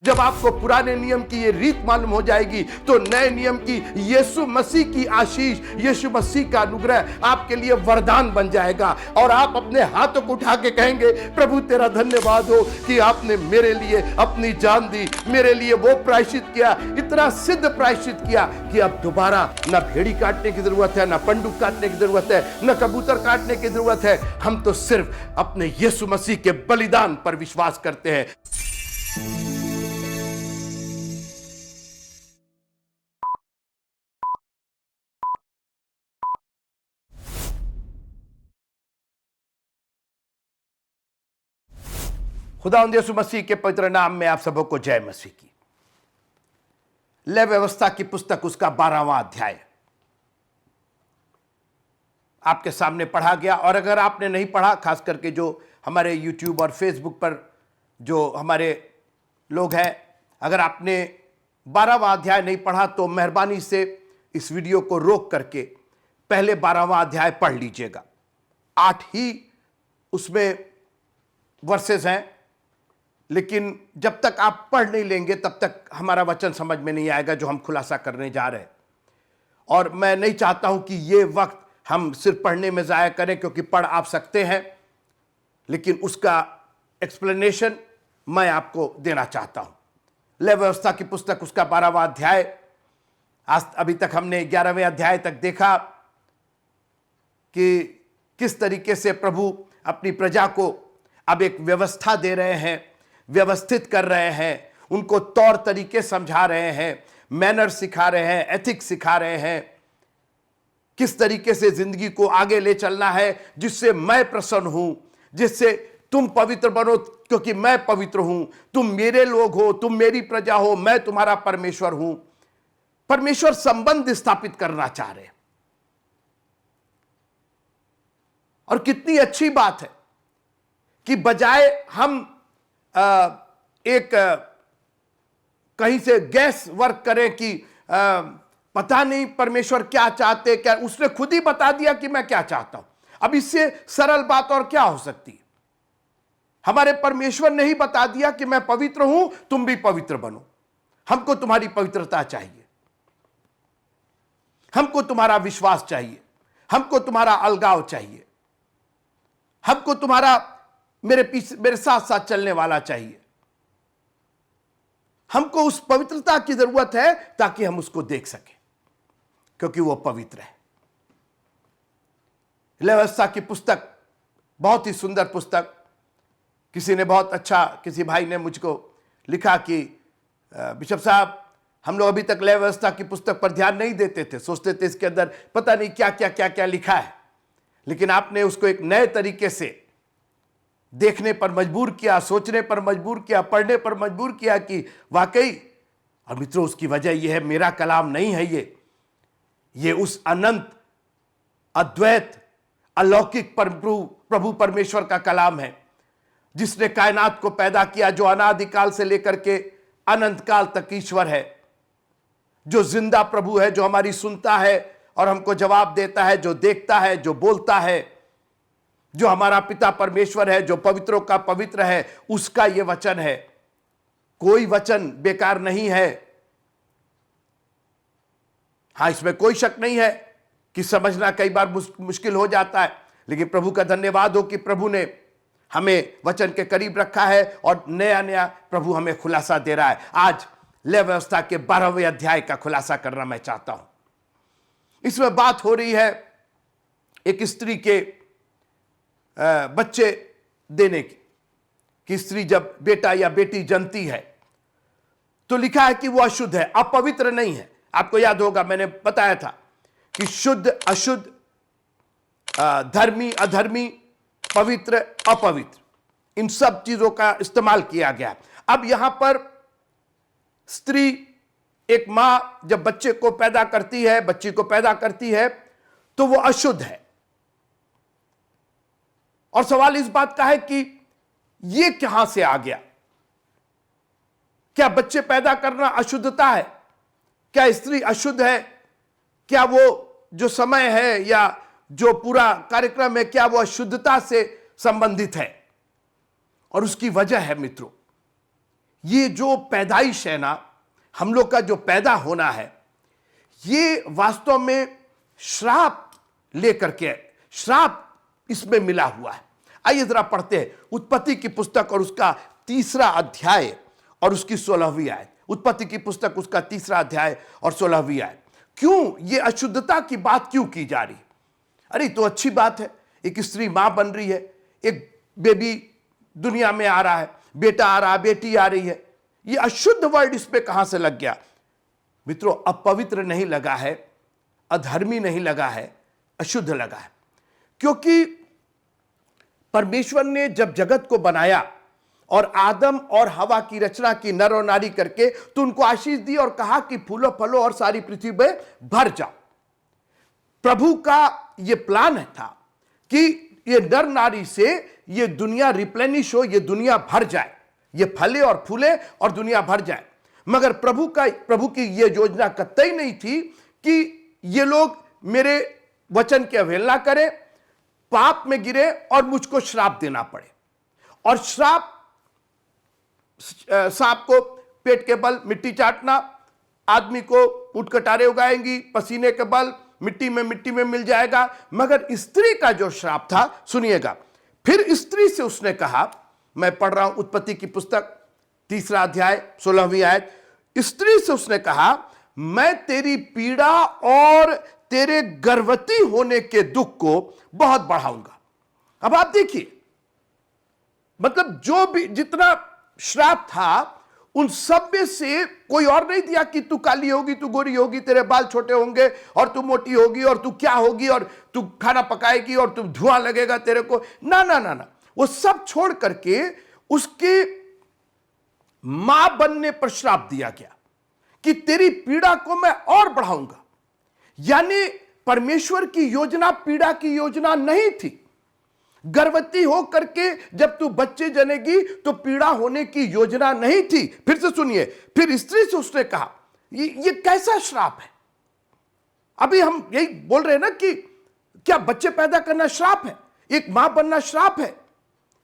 जब आपको पुराने नियम की ये रीत मालूम हो जाएगी तो नए नियम की यीशु मसीह की आशीष, यीशु मसीह का अनुग्रह आपके लिए वरदान बन जाएगा और आप अपने हाथों को उठा के कहेंगे, प्रभु तेरा धन्यवाद हो कि आपने मेरे लिए अपनी जान दी, मेरे लिए वो प्रायश्चित किया, इतना सिद्ध प्रायश्चित किया कि अब दोबारा न भेड़ी काटने की जरूरत है, न पंडुक काटने की जरूरत है, न कबूतर काटने की जरूरत है। हम तो सिर्फ अपने यीशु मसीह के बलिदान पर विश्वास करते हैं। खुदावंद यीशु मसीह के पवित्र नाम में आप सबों को जय मसीह की। लय व्यवस्था की पुस्तक उसका 12वां अध्याय आपके सामने पढ़ा गया। और अगर आपने नहीं पढ़ा, खास करके जो हमारे YouTube और Facebook पर जो हमारे लोग हैं, अगर आपने 12वां अध्याय नहीं पढ़ा तो मेहरबानी से इस वीडियो को रोक करके पहले 12वां अध्याय पढ़ लीजिएगा। 8 ही उसमें वर्सेस हैं, लेकिन जब तक आप पढ़ नहीं लेंगे तब तक हमारा वचन समझ में नहीं आएगा जो हम खुलासा करने जा रहे हैं। और मैं नहीं चाहता हूं कि ये वक्त हम सिर्फ पढ़ने में ज़ाया करें, क्योंकि पढ़ आप सकते हैं, लेकिन उसका एक्सप्लेनेशन मैं आपको देना चाहता हूं। लय व्यवस्था की पुस्तक उसका 12वां अध्याय, आज अभी तक हमने 11वें अध्याय तक देखा कि किस तरीके से प्रभु अपनी प्रजा को अब एक व्यवस्था दे रहे हैं, व्यवस्थित कर रहे हैं, उनको तौर तरीके समझा रहे हैं, मैनर सिखा रहे हैं, एथिक्स सिखा रहे हैं, किस तरीके से जिंदगी को आगे ले चलना है जिससे मैं प्रसन्न हूं, जिससे तुम पवित्र बनो क्योंकि मैं पवित्र हूं, तुम मेरे लोग हो, तुम मेरी प्रजा हो, मैं तुम्हारा परमेश्वर हूं। परमेश्वर संबंध स्थापित करना चाह रहे हैं। और कितनी अच्छी बात है कि बजाय हम एक कहीं से गैस वर्क करें कि पता नहीं परमेश्वर क्या चाहते, क्या उसने खुद ही बता दिया कि मैं क्या चाहता हूं। अब इससे सरल बात और क्या हो सकती है। हमारे परमेश्वर ने ही बता दिया कि मैं पवित्र हूं, तुम भी पवित्र बनो। हमको तुम्हारी पवित्रता चाहिए, हमको तुम्हारा विश्वास चाहिए, हमको तुम्हारा अलगाव चाहिए, हमको तुम्हारा मेरे साथ साथ चलने वाला चाहिए। हमको उस पवित्रता की जरूरत है ताकि हम उसको देख सकें, क्योंकि वो पवित्र है। लय व्यवस्था की पुस्तक बहुत ही सुंदर पुस्तक। किसी ने बहुत अच्छा, किसी भाई ने मुझको लिखा कि बिशप साहब, हम लोग अभी तक लय व्यवस्था की पुस्तक पर ध्यान नहीं देते थे, सोचते थे इसके अंदर पता नहीं क्या क्या क्या क्या लिखा है, लेकिन आपने उसको एक नए तरीके से देखने पर मजबूर किया, सोचने पर मजबूर किया, पढ़ने पर मजबूर किया कि वाकई। और मित्रों, उसकी वजह यह है, मेरा कलाम नहीं है ये उस अनंत, अद्वैत, अलौकिक प्रभु परमेश्वर का कलाम है, जिसने कायनात को पैदा किया, जो अनादिकाल से लेकर के अनंत काल तक ईश्वर है, जो जिंदा प्रभु है, जो हमारी सुनता है और हमको जवाब देता है, जो देखता है, जो बोलता है, जो हमारा पिता परमेश्वर है, जो पवित्रों का पवित्र है, उसका यह वचन है। कोई वचन बेकार नहीं है। हां, इसमें कोई शक नहीं है कि समझना कई बार मुश्किल हो जाता है, लेकिन प्रभु का धन्यवाद हो कि प्रभु ने हमें वचन के करीब रखा है और नया नया प्रभु हमें खुलासा दे रहा है। आज लय व्यवस्था के 12वें अध्याय का खुलासा करना मैं चाहता हूं। इसमें बात हो रही है एक स्त्री के बच्चे देने की, कि स्त्री जब बेटा या बेटी जन्मती है तो लिखा है कि वो अशुद्ध है, अपवित्र नहीं है। आपको याद होगा, मैंने बताया था कि शुद्ध, अशुद्ध, धर्मी, अधर्मी, पवित्र, अपवित्र, इन सब चीजों का इस्तेमाल किया गया। अब यहां पर स्त्री, एक मां जब बच्चे को पैदा करती है, बच्ची को पैदा करती है, तो वो अशुद्ध है। और सवाल इस बात का है कि ये कहां से आ गया? क्या बच्चे पैदा करना अशुद्धता है? क्या स्त्री अशुद्ध है? क्या वो जो समय है या जो पूरा कार्यक्रम है, क्या वो अशुद्धता से संबंधित है? और उसकी वजह है मित्रों, ये जो पैदाइश है ना, हम लोग का जो पैदा होना है, ये वास्तव में श्राप लेकर के, श्राप इसमें मिला हुआ है। आइए जरा पढ़ते हैं उत्पत्ति की पुस्तक और उसका 3 अध्याय और उसकी 16वीं आयत। उत्पत्ति की पुस्तक उसका 3 अध्याय और 16वीं आयत। क्यों ये अशुद्धता की बात क्यों की जा रही? अरे तो अच्छी बात है, एक स्त्री मां बन रही है, एक बेबी दुनिया में आ रहा है, बेटा आ रहा है, बेटी आ रही है। ये अशुद्ध वर्ड इस पे कहां से लग गया? मित्रों, अपवित्र नहीं लगा है, अधर्मी नहीं लगा है, अशुद्ध लगा है। क्योंकि परमेश्वर ने जब जगत को बनाया और आदम और हवा की रचना की, नर और नारी करके, तो उनको आशीष दी और कहा कि फूलो फलो और सारी पृथ्वी में भर जाओ। प्रभु का यह प्लान था कि ये नर नारी से ये दुनिया रिप्लेनिश हो, ये दुनिया भर जाए, ये फले और फूले और दुनिया भर जाए। मगर प्रभु की ये योजना कतई नहीं थी कि ये लोग मेरे वचन की अवहेलना करें, पाप में गिरे और मुझको श्राप देना पड़े। और श्राप, सांप को पेट के बल मिट्टी चाटना, आदमी को ऊंट कटारे उगाएंगी, पसीने के बल मिट्टी में मिल जाएगा। मगर स्त्री का जो श्राप था, सुनिएगा, फिर स्त्री से उसने कहा, मैं पढ़ रहा हूं उत्पत्ति की पुस्तक 3 अध्याय 16वीं आयत। स्त्री से उसने कहा, मैं तेरी पीड़ा और तेरे गर्भवती होने के दुख को बहुत बढ़ाऊंगा। अब आप देखिए, मतलब जो भी जितना श्राप था, उन सब में से कोई और नहीं दिया कि तू काली होगी, तू गोरी होगी, तेरे बाल छोटे होंगे और तू मोटी होगी और तू क्या होगी और तू खाना पकाएगी और तू धुआं लगेगा तेरे को। ना ना ना ना, वो सब छोड़ करके उसके मां बनने पर श्राप दिया गया कि तेरी पीड़ा को मैं और बढ़ाऊंगा। यानी परमेश्वर की योजना पीड़ा की योजना नहीं थी। गर्भवती हो करके जब तू बच्चे जनेगी तो पीड़ा होने की योजना नहीं थी। फिर से सुनिए, फिर स्त्री से उसने कहा, ये कैसा श्राप है? अभी हम यही बोल रहे हैं ना कि क्या बच्चे पैदा करना श्राप है? एक मां बनना श्राप है?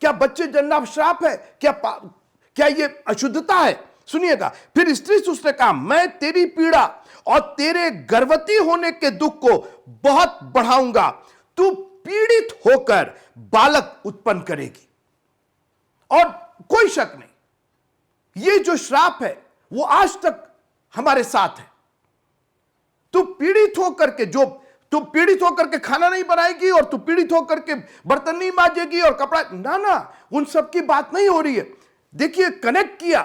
क्या बच्चे जन्ना श्राप है? क्या ये अशुद्धता है? सुनिएगा, फिर स्त्री से उसने कहा, मैं तेरी पीड़ा और तेरे गर्भवती होने के दुख को बहुत बढ़ाऊंगा, तू पीड़ित होकर बालक उत्पन्न करेगी। और कोई शक नहीं, ये जो श्राप है वो आज तक हमारे साथ है। तू पीड़ित होकर के, जो तू पीड़ित होकर के खाना नहीं बनाएगी और तू पीड़ित होकर के बर्तन नहीं मांजेगी और कपड़ा, ना ना, उन सब की बात नहीं हो रही है। देखिए, कनेक्ट किया,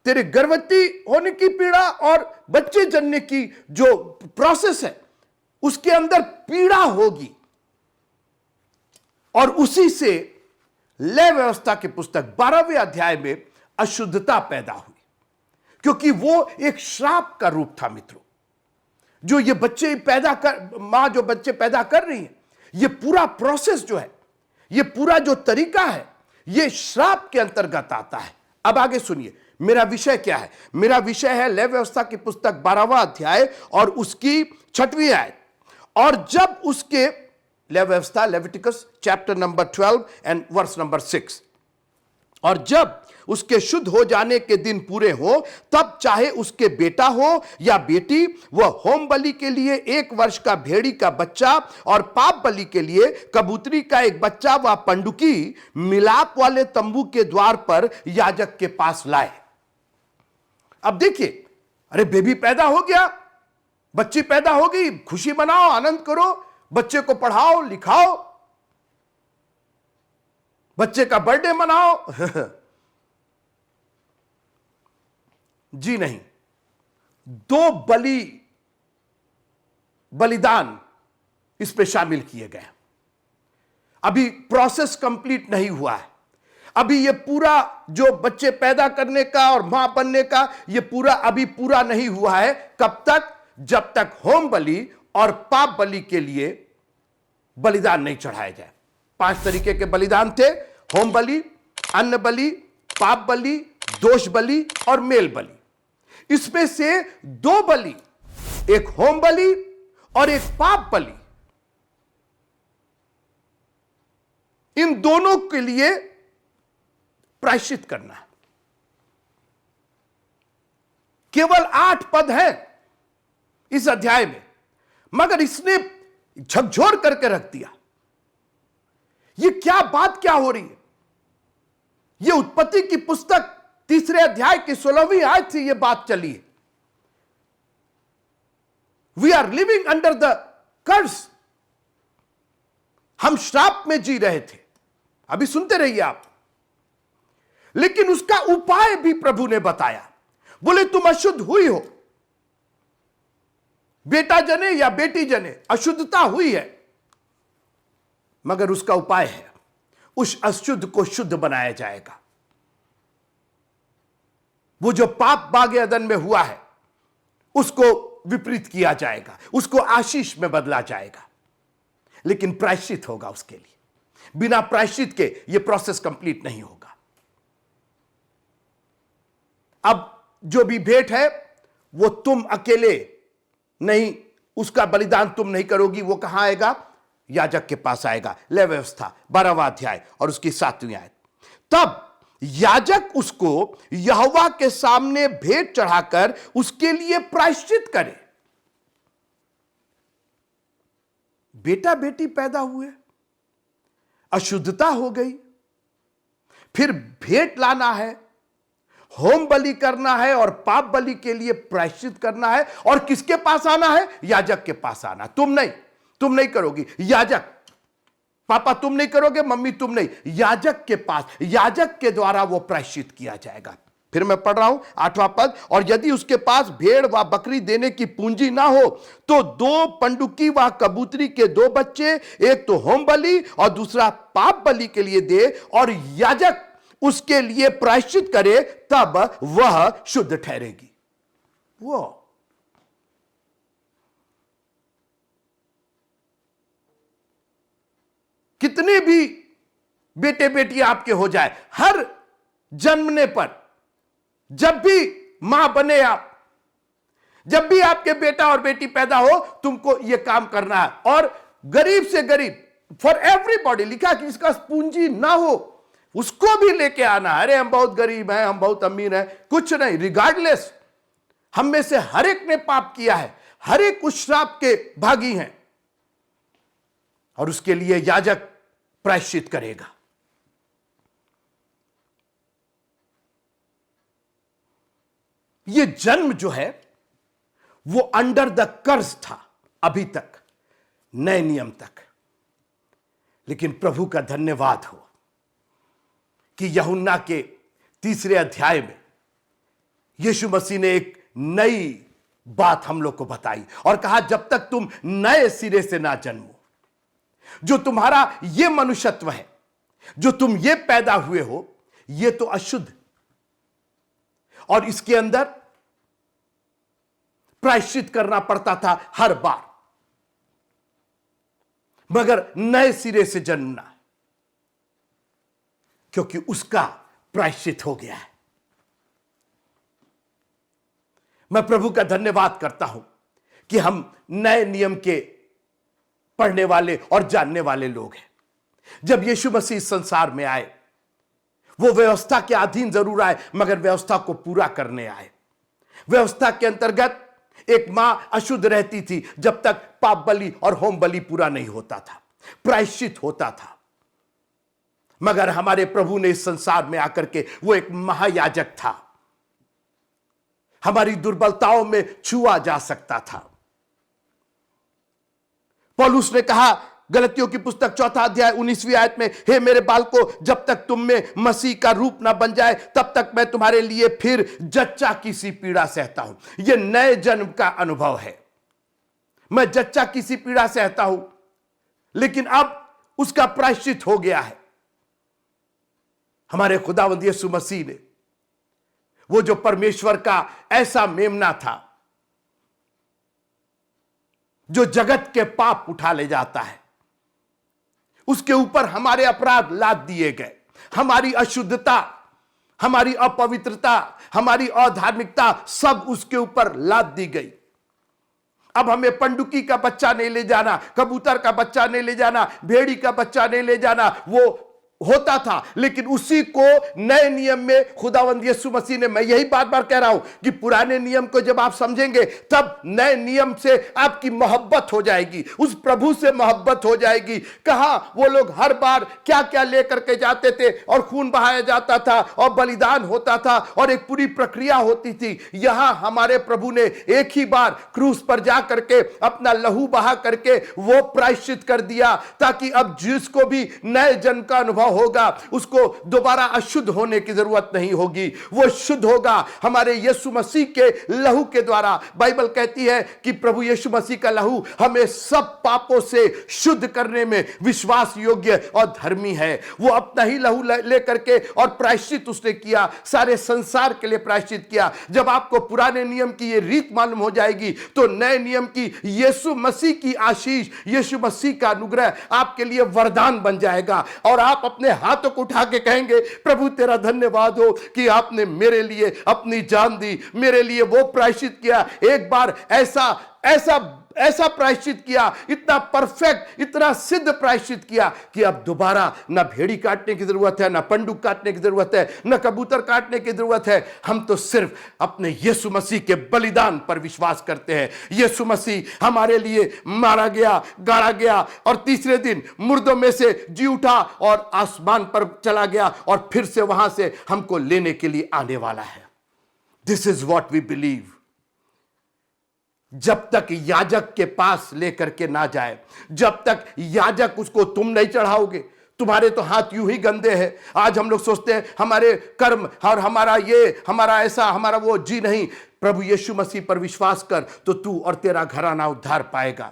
तेरे गर्भवती होने की पीड़ा और बच्चे जन्ने की जो प्रोसेस है उसके अंदर पीड़ा होगी। और उसी से लय व्यवस्था की पुस्तक 12वें अध्याय में अशुद्धता पैदा हुई, क्योंकि वो एक श्राप का रूप था। मित्रों, जो ये बच्चे पैदा कर, मां जो बच्चे पैदा कर रही है, ये पूरा प्रोसेस जो है, ये पूरा जो तरीका है, ये श्राप के अंतर्गत आता है। अब आगे सुनिए, मेरा विषय क्या है? मेरा विषय है लय व्यवस्था की पुस्तक 12वां अध्याय और उसकी 6वीं आयत। और जब उसके लय व्यवस्था, Leviticus chapter number 12 and verse number 6, और जब उसके शुद्ध हो जाने के दिन पूरे हो, तब चाहे उसके बेटा हो या बेटी, वह होम बलि के लिए 1 वर्ष का भेड़ी का बच्चा और पाप बलि के लिए कबूतरी का एक बच्चा व पंडुकी मिलाप वाले तंबू के द्वार पर याजक के पास लाए। अब देखिए, अरे बेबी पैदा हो गया, बच्ची पैदा हो गई, खुशी मनाओ, आनंद करो, बच्चे को पढ़ाओ लिखाओ, बच्चे का बर्थडे मनाओ। जी नहीं, 2 बलिदान इस पे शामिल किए गए। अभी प्रोसेस कंप्लीट नहीं हुआ है। अभी ये पूरा जो बच्चे पैदा करने का और मां बनने का, ये पूरा अभी पूरा नहीं हुआ है। कब तक? जब तक होम बलि और पाप बलि के लिए बलिदान नहीं चढ़ाया जाए। 5 तरीके के बलिदान थे: होम बलि, अन्न बलि, पाप बलि, दोष बलि और मेल बलि। इसमें से 2 बलि, एक होम बलि और एक पाप बलि, इन दोनों के लिए प्रायश्चित करना है। केवल 8 पद हैं इस अध्याय में, मगर इसने झकझोर करके रख दिया। ये क्या बात क्या हो रही है? ये उत्पत्ति की पुस्तक 3 अध्याय की 16वीं आयत से यह बात चली है। We are living under the curse. हम श्राप में जी रहे थे। अभी सुनते रहिए आप। लेकिन उसका उपाय भी प्रभु ने बताया। बोले तुम अशुद्ध हुई हो, बेटा जने या बेटी जने अशुद्धता हुई है, मगर उसका उपाय है, उस अशुद्ध को शुद्ध बनाया जाएगा। वो जो पाप बागे अदन में हुआ है उसको विपरीत किया जाएगा, उसको आशीष में बदला जाएगा। लेकिन प्रायश्चित होगा उसके लिए। बिना प्रायश्चित के यह प्रोसेस कंप्लीट नहीं होगा। अब जो भी भेंट है वो तुम अकेले नहीं, उसका बलिदान तुम नहीं करोगी। वो कहां आएगा? याजक के पास आएगा। ले व्यवस्था 12वां अध्याय और उसकी 7वीं आयत। तब याजक उसको यहोवा के सामने भेंट चढ़ाकर उसके लिए प्रायश्चित करे। बेटा बेटी पैदा हुए, अशुद्धता हो गई, फिर भेंट लाना है, होम बलि करना है और पाप बलि के लिए प्रायश्चित करना है। और किसके पास आना है? याजक के पास आना। तुम नहीं करोगी। याजक, पापा तुम नहीं करोगे, मम्मी तुम नहीं, याजक के पास, याजक के द्वारा वो प्रायश्चित किया जाएगा। फिर मैं पढ़ रहा हूं 8वां पद। और यदि उसके पास भेड़ व बकरी देने की पूंजी ना हो तो 2 पंडुकी व कबूतरी के 2 बच्चे, एक तो होम बलि और दूसरा पाप बलि के लिए दे, और याजक उसके लिए प्रायश्चित करे, तब वह शुद्ध ठहरेगी। वो कितने भी बेटे बेटी आपके हो जाए, हर जन्मने पर, जब भी मां बने आप, जब भी आपके बेटा और बेटी पैदा हो, तुमको यह काम करना है। और गरीब से गरीब, फॉर एवरीबॉडी लिखा कि इसका पूंजी ना हो, उसको भी लेके आना। अरे हम बहुत गरीब हैं, हम बहुत अमीर हैं, कुछ नहीं, रिगार्डलेस, हम में से हर एक ने पाप किया है, हर एक उस श्राप के भागी हैं, और उसके लिए याजक प्रायश्चित करेगा। यह जन्म जो है वो अंडर द कर्ज था अभी तक, नए नियम तक। लेकिन प्रभु का धन्यवाद हो कि यूहन्ना के 3 अध्याय में यीशु मसीह ने एक नई बात हम लोग को बताई और कहा, जब तक तुम नए सिरे से ना जन्मो, जो तुम्हारा ये मनुष्यत्व है, जो तुम ये पैदा हुए हो, ये तो अशुद्ध, और इसके अंदर प्रायश्चित करना पड़ता था हर बार। मगर नए सिरे से जन्मना है, क्योंकि उसका प्रायश्चित हो गया है। मैं प्रभु का धन्यवाद करता हूं कि हम नए नियम के पढ़ने वाले और जानने वाले लोग हैं। जब यीशु मसीह इस संसार में आए, वो व्यवस्था के अधीन जरूर आए, मगर व्यवस्था को पूरा करने आए। व्यवस्था के अंतर्गत एक मां अशुद्ध रहती थी जब तक पाप बलि और होम बलि पूरा नहीं होता था, प्रायश्चित होता था। मगर हमारे प्रभु ने इस संसार में आकर के, वो एक महायाजक था, हमारी दुर्बलताओं में छुआ जा सकता था। पौलुस ने कहा गलतियों की पुस्तक 4 अध्याय 19वीं आयत में, हे मेरे बालको, जब तक तुम में मसीह का रूप ना बन जाए, तब तक मैं तुम्हारे लिए फिर जच्चा की सी पीड़ा सहता हूं। यह नए जन्म का अनुभव है। मैं जच्चा की सी पीड़ा सहता हूं, लेकिन अब उसका प्रायश्चित हो गया है। हमारे खुदावंद यीशु मसीह ने, वो जो परमेश्वर का ऐसा मेमना था, जो जगत के पाप उठा ले जाता है, उसके ऊपर हमारे अपराध लाद दिए गए। हमारी अशुद्धता, हमारी अपवित्रता, हमारी अधार्मिकता सब उसके ऊपर लाद दी गई। अब हमें पंडुकी का बच्चा नहीं ले जाना, कबूतर का बच्चा नहीं ले जाना, भेड़ी का बच्चा नहीं ले जाना, वो होता था, लेकिन उसी को नए नियम में खुदावंद यीशु मसीह ने, मैं यही बार बार कह रहा हूं कि पुराने नियम को जब आप समझेंगे तब नए नियम से आपकी मोहब्बत हो जाएगी, उस प्रभु से मोहब्बत हो जाएगी। कहां वो लोग हर बार क्या क्या लेकर के जाते थे और खून बहाया जाता था और बलिदान होता था और एक पूरी प्रक्रिया होती थी। यहां हमारे प्रभु ने एक ही बार क्रूस पर जा करके अपना लहू बहा करके वो प्रायश्चित कर दिया, ताकि अब जिसको भी नए जन्म का अनुभव होगा उसको दोबारा अशुद्ध होने की जरूरत नहीं होगी, वो शुद्ध होगा हमारे यीशु मसीह के लहू के द्वारा। बाइबल कहती है कि प्रभु यीशु मसीह का लहू हमें सब पापों से शुद्ध करने में विश्वास योग्य और धर्मी है। वो अपना ही लहू लेकर के और प्रायश्चित उसने किया, सारे संसार के लिए प्रायश्चित किया। जब आपको पुराने नियम की ये रीत मालूम हो जाएगी तो नए नियम की यीशु मसीह की आशीष, यीशु मसीह का अनुग्रह आपके लिए वरदान बन जाएगा और आप अपने हाथों को उठा के कहेंगे, प्रभु तेरा धन्यवाद हो कि आपने मेरे लिए अपनी जान दी, मेरे लिए वो प्रायश्चित किया। एक बार ऐसा ऐसा ऐसा प्रायश्चित किया, इतना परफेक्ट, इतना सिद्ध प्रायश्चित किया कि अब दोबारा ना भेड़ी काटने की जरूरत है, ना पंडुक काटने की जरूरत है, ना कबूतर काटने की जरूरत है। हम तो सिर्फ अपने यीशु मसीह के बलिदान पर विश्वास करते हैं। यीशु मसीह हमारे लिए मारा गया, गाड़ा गया और तीसरे दिन मुर्दों में से जी उठा और आसमान पर चला गया और फिर से वहां से हमको लेने के लिए आने वाला है। This is what we believe. जब तक याजक के पास लेकर के ना जाए, जब तक याजक उसको तुम नहीं चढ़ाओगे, तुम्हारे तो हाथ यूं ही गंदे हैं। आज हम लोग सोचते हैं हमारे कर्म और हमारा ये, हमारा ऐसा, हमारा वो, जी नहीं। प्रभु यीशु मसीह पर विश्वास कर तो तू और तेरा घराना उद्धार पाएगा।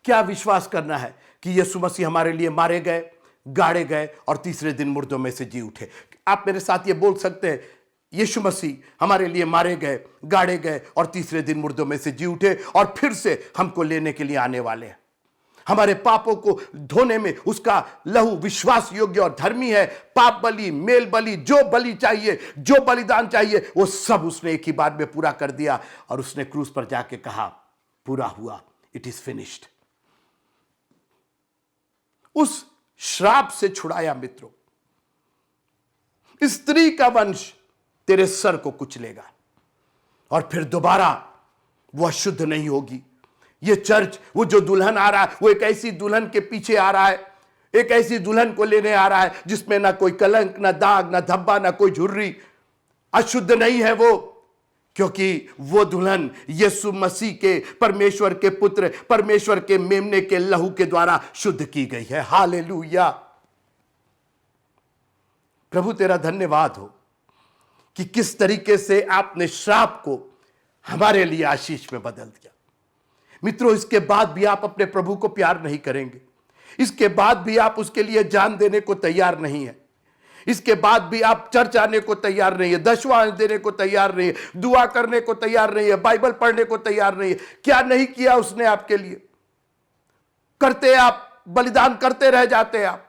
क्या विश्वास करना है कि यीशु मसीह हमारे लिए मारे गए, गाड़े गए और तीसरे दिन मुर्दों में से जी उठे। आप मेरे साथ ये बोल सकते हैं, यीशु मसीह हमारे लिए मारे गए, गाड़े गए और तीसरे दिन मुर्दों में से जी उठे और फिर से हमको लेने के लिए आने वाले हैं। हमारे पापों को धोने में उसका लहू विश्वास योग्य और धर्मी है। पाप बलि, मेल बलि, जो बलि चाहिए, जो बलिदान चाहिए, वो सब उसने एक ही बार में पूरा कर दिया और उसने क्रूस पर जाके कहा, पूरा हुआ, इट इज फिनिश्ड। उस श्राप से छुड़ाया मित्रों। स्त्री का वंश तेरे सर को कुचलेगा और फिर दोबारा वो अशुद्ध नहीं होगी। ये चर्च, वो जो दुल्हन आ रहा है, वो एक ऐसी दुल्हन के पीछे आ रहा है, एक ऐसी दुल्हन को लेने आ रहा है जिसमें ना कोई कलंक, ना दाग, ना धब्बा, ना कोई झुर्री। अशुद्ध नहीं है वो, क्योंकि वो दुल्हन यीशु मसीह के, परमेश्वर के पुत्र, परमेश्वर के मेमने के लहू के द्वारा शुद्ध की गई है। हालेलुया। प्रभु तेरा धन्यवाद हो कि किस तरीके से आपने श्राप को हमारे लिए आशीष में बदल दिया। मित्रों, इसके बाद भी आप अपने प्रभु को प्यार नहीं करेंगे, इसके बाद भी आप उसके लिए जान देने को तैयार नहीं है, इसके बाद भी आप चर्च आने को तैयार नहीं है, दशवां देने को तैयार नहीं है, दुआ करने को तैयार नहीं है, बाइबल पढ़ने को तैयार नहीं है। क्या नहीं किया उसने आपके लिए? करते आप बलिदान करते रह जाते, आप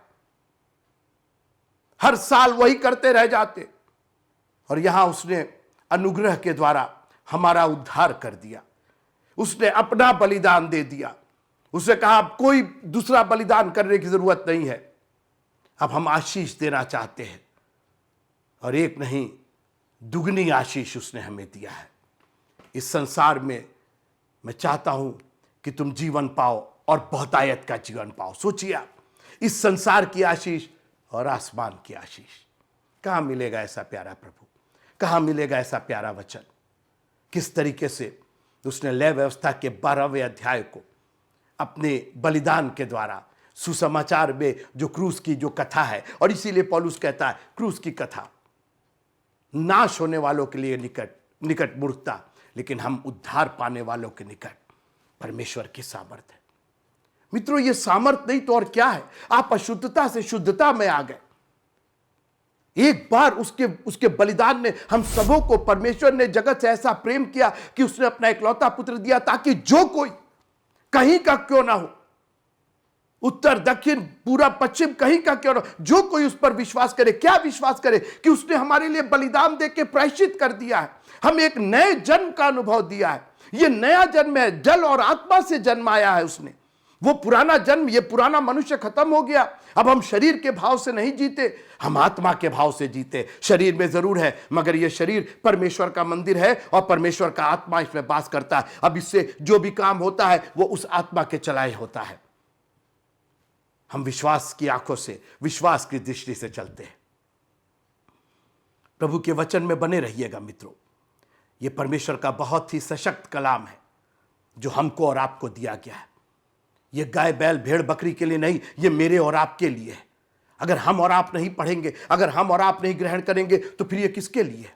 हर साल वही करते रह जाते, और यहां उसने अनुग्रह के द्वारा हमारा उद्धार कर दिया। उसने अपना बलिदान दे दिया। उसने कहा अब कोई दूसरा बलिदान करने की जरूरत नहीं है, अब हम आशीष देना चाहते हैं, और एक नहीं दुगनी आशीष उसने हमें दिया है। इस संसार में मैं चाहता हूं कि तुम जीवन पाओ और बहुतायत का जीवन पाओ। सोचिए आप, इस संसार की आशीष और आसमान की आशीष। कहां मिलेगा ऐसा प्यारा प्रभु? कहां मिलेगा ऐसा प्यारा वचन? किस तरीके से उसने लय व्यवस्था के 12वें अध्याय को अपने बलिदान के द्वारा, सुसमाचार में जो क्रूस की जो कथा है, और इसीलिए पौलुस कहता है क्रूस की कथा नाश होने वालों के लिए निकट मूर्खता, लेकिन हम उद्धार पाने वालों के निकट परमेश्वर की सामर्थ है। मित्रों, ये सामर्थ नहीं तो और क्या है? आप अशुद्धता से शुद्धता में आ गए। एक बार उसके बलिदान ने हम सबों को, परमेश्वर ने जगत से ऐसा प्रेम किया कि उसने अपना इकलौता पुत्र दिया, ताकि जो कोई कहीं का क्यों ना हो, उत्तर दक्षिण पूरा पश्चिम कहीं का क्यों ना, जो कोई उस पर विश्वास करे। क्या विश्वास करे? कि उसने हमारे लिए बलिदान देके प्रायश्चित कर दिया है, हमें एक नए जन्म का अनुभव दिया है। यह नया जन्म है, जल और आत्मा से जन्माया है उसने। वो पुराना जन्म, ये पुराना मनुष्य खत्म हो गया। अब हम शरीर के भाव से नहीं जीते, हम आत्मा के भाव से जीते। शरीर में जरूर है, मगर ये शरीर परमेश्वर का मंदिर है और परमेश्वर का आत्मा इसमें वास करता है। अब इससे जो भी काम होता है वो उस आत्मा के चलाए होता है। हम विश्वास की आंखों से, विश्वास की दृष्टि से चलते हैं। प्रभु के वचन में बने रहिएगा मित्रों। यह परमेश्वर का बहुत ही सशक्त कलाम है जो हमको और आपको दिया गया है। यह गाय बैल भेड़ बकरी के लिए नहीं, यह मेरे और आपके लिए है। अगर हम और आप नहीं पढ़ेंगे, अगर हम और आप नहीं ग्रहण करेंगे, तो फिर यह किसके लिए है?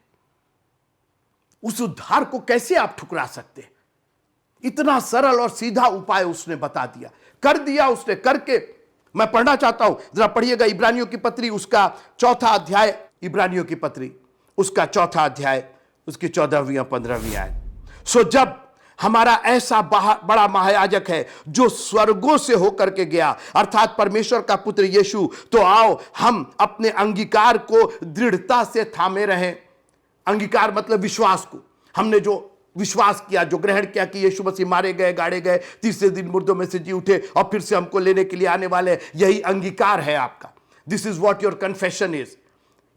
उस उद्धार को कैसे आप ठुकरा सकते? इतना सरल और सीधा उपाय उसने बता दिया, कर दिया उसने। करके मैं पढ़ना चाहता हूं, जरा पढ़िएगा इब्रानियों की पत्री उसका 4था अध्याय, इब्रानियों की पत्री उसका 4था अध्याय, उसकी 14वीं और 15वीं आयत। सो जब हमारा ऐसा बड़ा महायाजक है जो स्वर्गों से होकर के गया, अर्थात परमेश्वर का पुत्र यीशु, तो आओ हम अपने अंगीकार को दृढ़ता से थामे रहें। अंगीकार मतलब विश्वास को। हमने जो विश्वास किया, जो ग्रहण किया कि यीशु मसीह मारे गए, गाड़े गए, तीसरे दिन मुर्दों में से जी उठे और फिर से हमको लेने के लिए आने वाले, यही अंगीकार है आपका। This is what your confession is.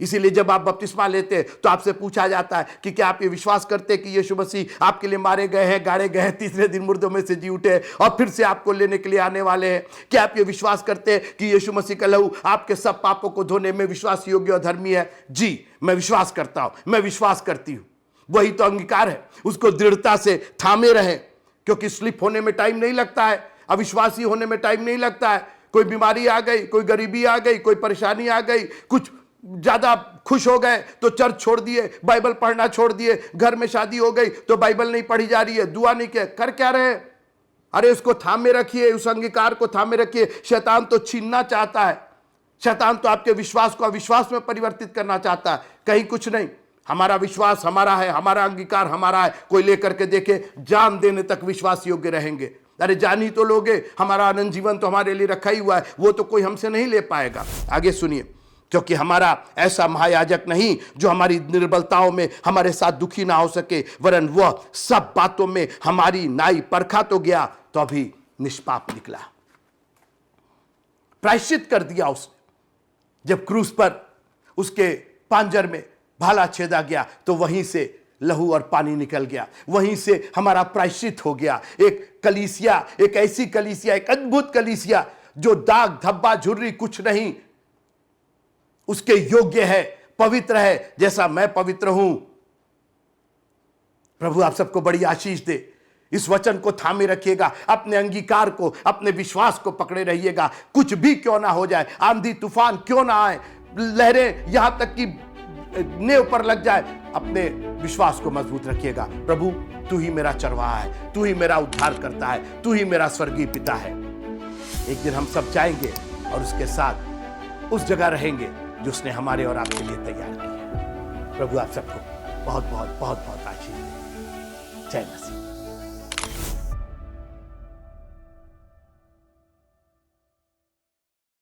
इसीलिए जब आप बपतिस्मा लेते हैं तो आपसे पूछा जाता है कि क्या आप ये विश्वास करते हैं कि यीशु मसीह आपके लिए मारे गए हैं, गाड़े गए हैं, तीसरे दिन मुर्दों में से जी उठे और फिर से आपको लेने के लिए आने वाले हैं? क्या आप ये विश्वास करते हैं कि यीशु मसीह का लहू आपके सब पापों को धोने में विश्वास योग्य और धर्मी है? जी, मैं विश्वास करता हूं, मैं विश्वास करती हूं। वही तो अंगीकार है। उसको दृढ़ता से थामे रहें, क्योंकि स्लिप होने में टाइम नहीं लगता है, अविश्वासी होने में टाइम नहीं लगता है। कोई बीमारी आ गई, कोई गरीबी आ गई, कोई परेशानी आ गई, कुछ ज्यादा खुश हो गए तो चर्च छोड़ दिए, बाइबल पढ़ना छोड़ दिए, घर में शादी हो गई तो बाइबल नहीं पढ़ी जा रही है, दुआ नहीं किया, कर क्या रहे? अरे उसको थामे रखिए, उस अंगीकार को थामे रखिए। शैतान तो छीनना चाहता है, शैतान तो आपके विश्वास को अविश्वास में परिवर्तित करना चाहता है। कहीं कुछ नहीं, हमारा विश्वास हमारा है, हमारा अंगीकार हमारा है। कोई लेकर के देखे, जान देने तक विश्वास योग्य रहेंगे। अरे जान ही तो लोगे, हमारा अनंत जीवन तो हमारे लिए रखा ही हुआ है, वो तो कोई हमसे नहीं ले पाएगा। आगे सुनिए, क्योंकि हमारा ऐसा महायाजक नहीं जो हमारी निर्बलताओं में हमारे साथ दुखी ना हो सके, वरन वह सब बातों में हमारी नाई परखा तो गया तो अभी निष्पाप निकला। प्रायश्चित कर दिया उसने। जब क्रूस पर उसके पांजर में भाला छेदा गया तो वहीं से लहू और पानी निकल गया, वहीं से हमारा प्रायश्चित हो गया। एक कलीसिया, एक ऐसी कलीसिया, एक अद्भुत कलीसिया जो दाग धब्बा झुर्री कुछ नहीं, उसके योग्य है, पवित्र है, जैसा मैं पवित्र हूं। प्रभु आप सबको बड़ी आशीष दे। इस वचन को थामे रखिएगा, अपने अंगीकार को, अपने विश्वास को पकड़े रहिएगा। कुछ भी क्यों ना हो जाए, आंधी तूफान क्यों ना आए, लहरें यहां तक कि नेव पर लग जाए, अपने विश्वास को मजबूत रखिएगा। प्रभु तू ही मेरा चरवाहा है, तू ही मेरा उद्धार करता है, तू ही मेरा स्वर्गीय पिता है। एक दिन हम सब जाएंगे और उसके साथ उस जगह रहेंगे जो उसने हमारे और आपके लिए तैयार की है। प्रभु आप सबको बहुत बहुत बहुत बहुत आशीष दे। जय मसीह।